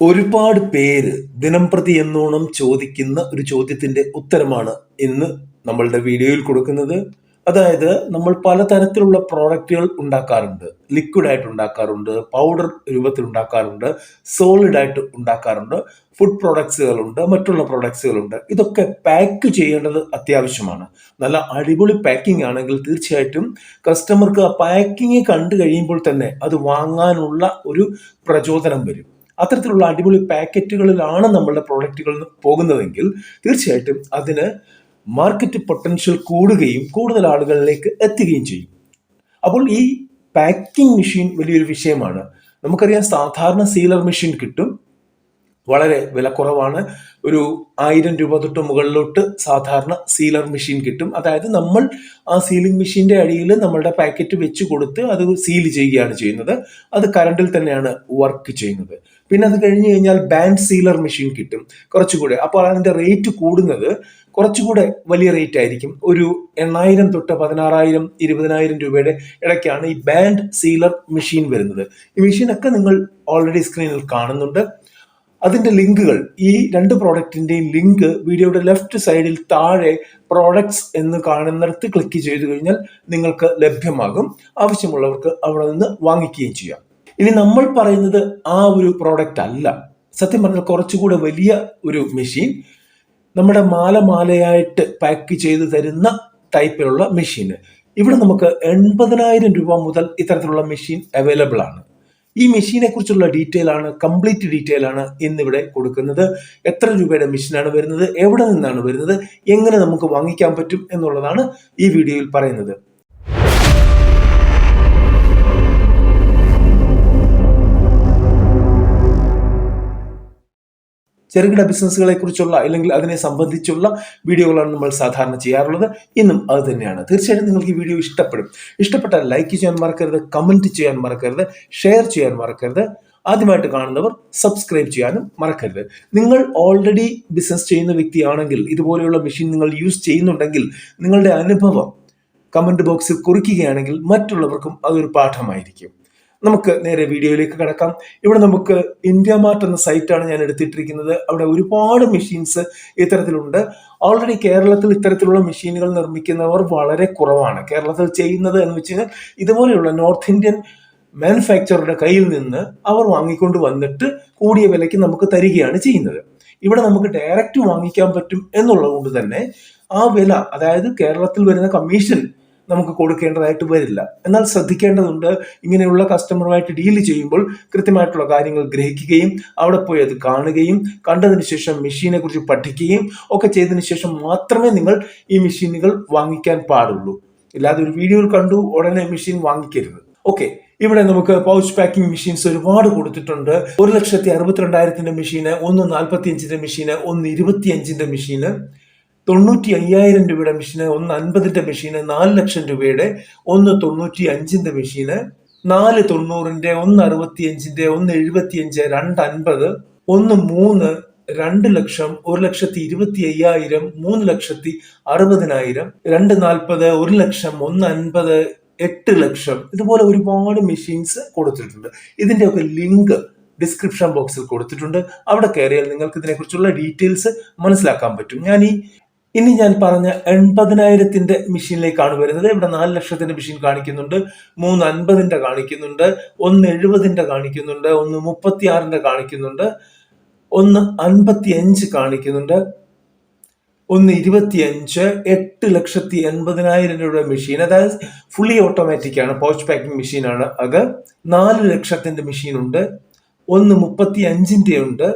ഒരുപാട് പേര് ദിനംപ്രതി എന്നോണം ചോദിക്കുന്ന ഒരു ചോദ്യത്തിന്റെ ഉത്തരമാണ് ഇന്ന് നമ്മളുടെ വീഡിയോയിൽ കൊടുക്കുന്നത്. അതായത് നമ്മൾ പലതരത്തിലുള്ള പ്രോഡക്റ്റുകൾ ഉണ്ടാക്കാറുണ്ട്. ലിക്വിഡ് ആയിട്ട് ഉണ്ടാക്കാറുണ്ട്, പൗഡർ രൂപത്തിൽ ഉണ്ടാക്കാറുണ്ട്, സോളിഡ് ആയിട്ട് ഉണ്ടാക്കാറുണ്ട്, ഫുഡ് പ്രോഡക്ട്സുകളുണ്ട്, മറ്റുള്ള പ്രോഡക്ട്സുകളുണ്ട്. ഇതൊക്കെ പാക്ക് ചെയ്യേണ്ടത് അത്യാവശ്യമാണ്. നല്ല അടിപൊളി പാക്കിംഗ് ആണെങ്കിൽ തീർച്ചയായിട്ടും കസ്റ്റമർക്ക് ആ പാക്കിങ് കണ്ടു കഴിയുമ്പോൾ തന്നെ അത് വാങ്ങാനുള്ള ഒരു പ്രചോദനം വരും. അത്തരത്തിലുള്ള അടിപൊളി പാക്കറ്റുകളിലാണ് നമ്മളുടെ പ്രോഡക്റ്റുകൾ പോകുന്നതെങ്കിൽ തീർച്ചയായിട്ടും അതിന് മാർക്കറ്റ് പൊട്ടൻഷ്യൽ കൂടുകയും കൂടുതൽ ആളുകളിലേക്ക് എത്തുകയും ചെയ്യും. അപ്പോൾ ഈ പാക്കിംഗ് മെഷീൻ വലിയൊരു വിഷയമാണ്. നമുക്കറിയാം, സാധാരണ സീലർ മെഷീൻ കിട്ടും, വളരെ വില കുറവാണ്. ഒരു 1000 രൂപ തൊട്ട് മുകളിലോട്ട് സാധാരണ സീലർ മെഷീൻ കിട്ടും. അതായത് നമ്മൾ ആ സീലിംഗ് മെഷീന്റെ അടിയിൽ നമ്മളുടെ പാക്കറ്റ് വെച്ച് കൊടുത്ത് അത് സീൽ ചെയ്യുകയാണ് ചെയ്യുന്നത്. അത് കറണ്ടിൽ തന്നെയാണ് വർക്ക് ചെയ്യുന്നത്. പിന്നെ അത് കഴിഞ്ഞ് കഴിഞ്ഞാൽ ബാൻഡ് സീലർ മെഷീൻ കിട്ടും കുറച്ചുകൂടെ. അപ്പോൾ അതിന്റെ റേറ്റ് കൂടുന്നത് കുറച്ചുകൂടെ വലിയ റേറ്റ് ആയിരിക്കും. ഒരു 8000 തൊട്ട് 16000 20,000 രൂപയുടെ ഇടയ്ക്കാണ് ഈ ബാൻഡ് സീലർ മെഷീൻ വരുന്നത്. ഈ മെഷീനൊക്കെ നിങ്ങൾ ഓൾറെഡി സ്ക്രീനിൽ കാണുന്നുണ്ട്. അതിന്റെ ലിങ്കുകൾ, ഈ രണ്ട് പ്രോഡക്റ്റിന്റെയും ലിങ്ക് വീഡിയോയുടെ ലെഫ്റ്റ് സൈഡിൽ താഴെ പ്രോഡക്ട്സ് എന്ന് കാണുന്നിടത്ത് ക്ലിക്ക് ചെയ്തു കഴിഞ്ഞാൽ നിങ്ങൾക്ക് ലഭ്യമാകും. ആവശ്യമുള്ളവർക്ക് അവിടെ നിന്ന് വാങ്ങിക്കുകയും ചെയ്യാം. ഇനി നമ്മൾ പറയുന്നത് ആ ഒരു പ്രോഡക്റ്റ് അല്ല. സത്യം പറഞ്ഞാൽ കുറച്ചുകൂടെ വലിയ ഒരു മെഷീൻ, നമ്മുടെ മാലയായിട്ട് പാക്ക് ചെയ്ത് തരുന്ന ടൈപ്പിലുള്ള മെഷീൻ. ഇവിടെ നമുക്ക് 80,000 രൂപ മുതൽ ഇത്തരത്തിലുള്ള മെഷീൻ അവൈലബിൾ ആണ്. ഈ മെഷീനെ കുറിച്ചുള്ള കംപ്ലീറ്റ് ഡീറ്റെയിൽ ആണ് ഇന്നിവിടെ കൊടുക്കുന്നത്. എത്ര രൂപയുടെ മെഷീനാണ് വരുന്നത്, എവിടെ നിന്നാണ് വരുന്നത്, എങ്ങനെ നമുക്ക് വാങ്ങിക്കാൻ പറ്റും എന്നുള്ളതാണ് ഈ വീഡിയോയിൽ പറയുന്നത്. ചെറുകിട ബിസിനസ്സുകളെ കുറിച്ചുള്ള അല്ലെങ്കിൽ അതിനെ സംബന്ധിച്ചുള്ള വീഡിയോകളാണ് നമ്മൾ സാധാരണ ചെയ്യാറുള്ളത്. ഇന്നും അത് തന്നെയാണ്. തീർച്ചയായിട്ടും നിങ്ങൾക്ക് ഈ വീഡിയോ ഇഷ്ടപ്പെട്ടാൽ ലൈക്ക് ചെയ്യാൻ മറക്കരുത്, കമന്റ് ചെയ്യാൻ മറക്കരുത്, ഷെയർ ചെയ്യാൻ മറക്കരുത്. ആദ്യമായിട്ട് കാണുന്നവർ സബ്സ്ക്രൈബ് ചെയ്യാനും മറക്കരുത്. നിങ്ങൾ ഓൾറെഡി ബിസിനസ് ചെയ്യുന്ന വ്യക്തിയാണെങ്കിൽ, ഇതുപോലെയുള്ള മെഷീൻ നിങ്ങൾ യൂസ് ചെയ്യുന്നുണ്ടെങ്കിൽ, നിങ്ങളുടെ അനുഭവം കമന്റ് ബോക്സിൽ കുറിക്കുകയാണെങ്കിൽ മറ്റുള്ളവർക്കും അതൊരു പാഠമായിരിക്കും. നമുക്ക് നേരെ വീഡിയോയിലേക്ക് കടക്കാം. ഇവിടെ നമുക്ക് ഇന്ത്യ മാർട്ട് എന്ന സൈറ്റാണ് ഞാൻ എടുത്തിട്ടിരിക്കുന്നത്. അവിടെ ഒരുപാട് മെഷീൻസ് ഇത്തരത്തിലുണ്ട്. ഓൾറെഡി കേരളത്തിൽ ഇത്തരത്തിലുള്ള മെഷീനുകൾ നിർമ്മിക്കുന്നവർ വളരെ കുറവാണ്. കേരളത്തിൽ ചെയ്യുന്നത് എന്ന് വെച്ച് കഴിഞ്ഞാൽ ഇതുപോലെയുള്ള നോർത്ത് ഇന്ത്യൻ മാനുഫാക്ചറുടെ കയ്യിൽ നിന്ന് അവർ വാങ്ങിക്കൊണ്ട് വന്നിട്ട് കൂടിയ വിലയ്ക്ക് നമുക്ക് തരികയാണ് ചെയ്യുന്നത്. ഇവിടെ നമുക്ക് ഡയറക്റ്റ് വാങ്ങിക്കാൻ പറ്റും എന്നുള്ളത് കൊണ്ട് തന്നെ ആ വില, അതായത് കേരളത്തിൽ വരുന്ന കമ്മീഷൻ നമുക്ക് കൊടുക്കേണ്ടതായിട്ട് വരില്ല. എന്നാൽ ശ്രദ്ധിക്കേണ്ടതുണ്ട്, ഇങ്ങനെയുള്ള കസ്റ്റമറുമായിട്ട് ഡീൽ ചെയ്യുമ്പോൾ കൃത്യമായിട്ടുള്ള കാര്യങ്ങൾ ഗ്രഹിക്കുകയും അവിടെ പോയി അത് കാണുകയും കണ്ടതിന് ശേഷം മെഷീനെ കുറിച്ച് പഠിക്കുകയും ഒക്കെ ചെയ്തതിന് ശേഷം മാത്രമേ നിങ്ങൾ ഈ മെഷീനുകൾ വാങ്ങിക്കാൻ പാടുള്ളൂ. ഇല്ലാതെ ഒരു വീഡിയോയിൽ കണ്ടു ഉടനെ മെഷീൻ വാങ്ങിക്കരുത്. ഓക്കെ, ഇവിടെ നമുക്ക് പൗച്ച് പാക്കിംഗ് മെഷീൻസ് ഒരുപാട് കൊടുത്തിട്ടുണ്ട്. 1,62,000 മെഷീന്, 1,45 മെഷീന്, 1,25 മെഷീന്, 95,000 രൂപയുടെ മെഷീന്, 1,50 മെഷീന്, 4 ലക്ഷം രൂപയുടെ, 1,95 മെഷീന്, 4,90, 1,65, 1,75, 2,50, 1,3, 2 ലക്ഷം, 1,25,000, 3,60,000, 2,40, 1 ലക്ഷം, 1,50, 8 ലക്ഷം, ഇതുപോലെ ഒരുപാട് മെഷീൻസ് കൊടുത്തിട്ടുണ്ട്. ഇതിന്റെയൊക്കെ ലിങ്ക് ഡിസ്ക്രിപ്ഷൻ ബോക്സിൽ കൊടുത്തിട്ടുണ്ട്. അവിടെ കയറിയാൽ നിങ്ങൾക്ക് ഇതിനെക്കുറിച്ചുള്ള ഡീറ്റെയിൽസ് മനസ്സിലാക്കാൻ പറ്റും. ഇനി ഞാൻ പറഞ്ഞ 80,000 മെഷീനിലേക്കാണ് വരുന്നത്. ഇവിടെ 4 ലക്ഷത്തിന്റെ മെഷീൻ കാണിക്കുന്നുണ്ട്, 3,50 കാണിക്കുന്നുണ്ട്, 1,70 കാണിക്കുന്നുണ്ട്, 1,36 കാണിക്കുന്നുണ്ട്, 1,55 കാണിക്കുന്നുണ്ട്, 1,25, 8,80,000 രൂപയുടെ മെഷീൻ. അതായത് ഫുള്ളി ഓട്ടോമാറ്റിക് ആണ്, പൗച്ച് പാക്കിംഗ് മെഷീൻ ആണ് അത്. 4 ലക്ഷത്തിന്റെ മെഷീൻ ഉണ്ട്, 1,35 ഉണ്ട്,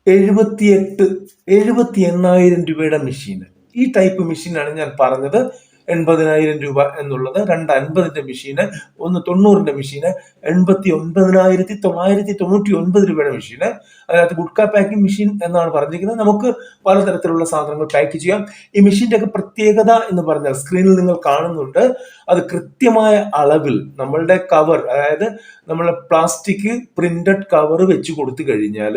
78,000 രൂപയുടെ മെഷീൻ. ഈ ടൈപ്പ് മെഷീനാണ് ഞാൻ പറഞ്ഞത്. 80,000 രൂപ എന്നുള്ളത്. 2,50 മെഷീന്, 1,90 മെഷീന്, 89,999 രൂപയുടെ മെഷീന്. അതിനകത്ത് ഗുഡ്ക പാക്കിംഗ് മെഷീൻ എന്നാണ് പറഞ്ഞിരിക്കുന്നത്. നമുക്ക് പലതരത്തിലുള്ള സാധനങ്ങൾ പാക്ക് ചെയ്യാം. ഈ മെഷീന്റെ ഒക്കെ പ്രത്യേകത എന്ന് പറഞ്ഞാൽ സ്ക്രീനിൽ നിങ്ങൾ കാണുന്നുണ്ട്, അത് കൃത്യമായ അളവിൽ നമ്മളുടെ കവർ, അതായത് നമ്മൾ പ്ലാസ്റ്റിക് പ്രിന്റഡ് കവർ വെച്ച് കൊടുത്തു കഴിഞ്ഞാൽ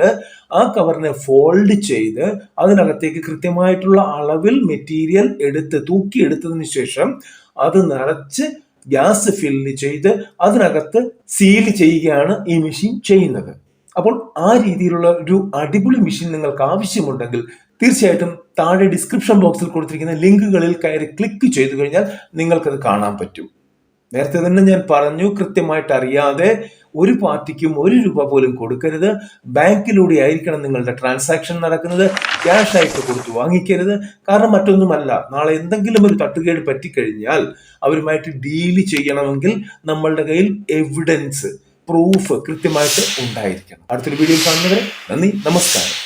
ആ കവറിനെ ഫോൾഡ് ചെയ്ത് അതിനകത്തേക്ക് കൃത്യമായിട്ടുള്ള അളവിൽ മെറ്റീരിയൽ തൂക്കിയെടുത്തതിന് ശേഷം അത് നിറച്ച് ഗ്യാസ് ഫില്ല് ചെയ്ത് അതിനകത്ത് സീൽ ചെയ്യുകയാണ് ഈ മെഷീൻ ചെയ്യുന്നത്. അപ്പോൾ ആ രീതിയിലുള്ള ഒരു അടിപൊളി മെഷീൻ നിങ്ങൾക്ക് ആവശ്യമുണ്ടെങ്കിൽ തീർച്ചയായിട്ടും താഴെ ഡിസ്ക്രിപ്ഷൻ ബോക്സിൽ കൊടുത്തിരിക്കുന്ന ലിങ്കുകളിൽ കയറി ക്ലിക്ക് ചെയ്തു കഴിഞ്ഞാൽ നിങ്ങൾക്കത് കാണാൻ പറ്റും. നേരത്തെ തന്നെ ഞാൻ പറഞ്ഞു, കൃത്യമായിട്ട് അറിയാതെ ഒരു പാർട്ടിക്കും 1 രൂപ പോലും കൊടുക്കരുത്. ബാങ്കിലൂടെ ആയിരിക്കണം നിങ്ങളുടെ ട്രാൻസാക്ഷൻ നടക്കുന്നത്. ക്യാഷ് ആയിട്ട് കൊടുത്തു വാങ്ങിക്കരുത്. കാരണം മറ്റൊന്നുമല്ല, നാളെ എന്തെങ്കിലും ഒരു തട്ടുകേട് പറ്റിക്കഴിഞ്ഞാൽ അവരുമായിട്ട് ഡീല് ചെയ്യണമെങ്കിൽ നമ്മളുടെ കയ്യിൽ എവിഡൻസ്, പ്രൂഫ് കൃത്യമായിട്ട് ഉണ്ടായിരിക്കണം. അടുത്തൊരു വീഡിയോ കാണുന്നവരെ നന്ദി, നമസ്കാരം.